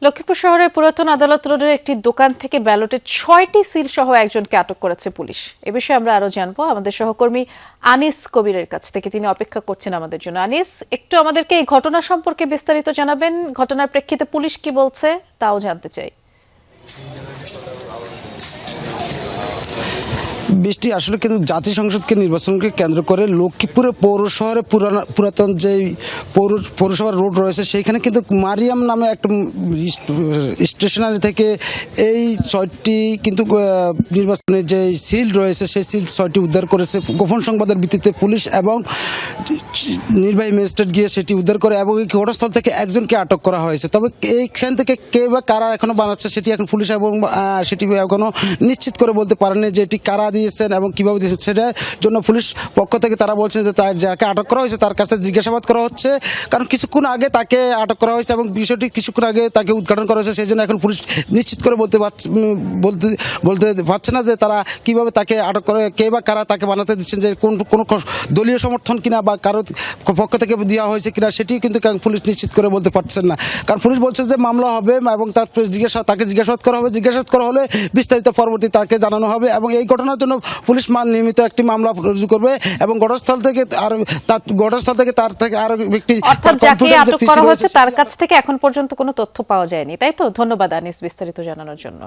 লক্ষ্মীপুর শহরের পুরাতন আদালত রোডের একটি দোকান থেকে ব্যালটের ৬টি সিল সহ একজনকে আটক করেছে পুলিশ। এ বিষয়ে আমরা আরো জানবো আমাদের সহকর্মী আনিস কবিরের কাছ থেকে। তিনি অপেক্ষা করছেন আমাদের জন্য। আনিস, একটু আমাদেরকে এই ঘটনা সম্পর্কে বিস্তারিত জানাবেন। ঘটনার প্রেক্ষিতে পুলিশ কি বলছে তাও জানতে চাই। বৃষ্টি আসলে কিন্তু জাতীয় সংসদকে নির্বাচনকে কেন্দ্র করে লক্ষ্মীপুরে পৌর শহরে পুরাতন যে পৌরসভার রোড রয়েছে সেইখানে কিন্তু মারিয়াম নামে একটা স্টেশনারি থেকে এই ৬টি কিন্তু নির্বাচনের যে সিল রয়েছে সেই সিল ৬টি উদ্ধার করেছে গোপন সংবাদের ভিত্তিতে পুলিশ এবং নির্বাহী ম্যাজিস্ট্রেট গিয়ে সেটি উদ্ধার করে এবং এই ঘটনাস্থল থেকে একজনকে আটক করা হয়েছে। তবে এইখান থেকে কে বা কারা এখনো বানাচ্ছে সেটি এখন পুলিশ এবং সেটি এখনো নিশ্চিত করে বলতে পারেনি যে এটি কারা দিয়েছেন এবং কিভাবে দিয়েছেন। সেটার জন্য পুলিশ পক্ষ থেকে তারা বলছেন যে যাকে আটক করা হয়েছে তার কাছে জিজ্ঞাসাবাদ করা হচ্ছে, কারণ কিছুক্ষণ আগে তাকে আটক করা হয়েছে এবং বিষয়টি কিছুক্ষণ আগে তাকে উদ্ঘাটন করা হয়েছে। সেই জন্য এখন পুলিশ নিশ্চিত করে বলতে পারছে না যে তারা কিভাবে তাকে আটক করে, কে বা কারা তাকে বানাতে দিচ্ছেন, যে কোনো দলীয় সমর্থন কিনা বা কারো পক্ষ থেকে দেওয়া হয়েছে কিনা সেটি কিন্তু পুলিশ নিশ্চিত করে বলতে পারছেন না। কারণ পুলিশ বলছে যে মামলা হবে এবং তাকে জিজ্ঞাসাবাদ করা হবে, জিজ্ঞাসাবাদ করা হলে বিস্তারিত পরবর্তী তাকে জানানো হবে এবং এই ঘটনার জন্য পুলিশ নিয়মিত একটি মামলা রুজু করবে এবং ঘটনাস্থল থেকে তার থেকে আরো ব্যক্তি, অর্থাৎ যাকে আটক করা হয়েছে তার কাছ থেকে এখন পর্যন্ত কোনো তথ্য পাওয়া যায়নি, তাই তো? ধন্যবাদ আনিস বিস্তারিত জানানোর জন্য।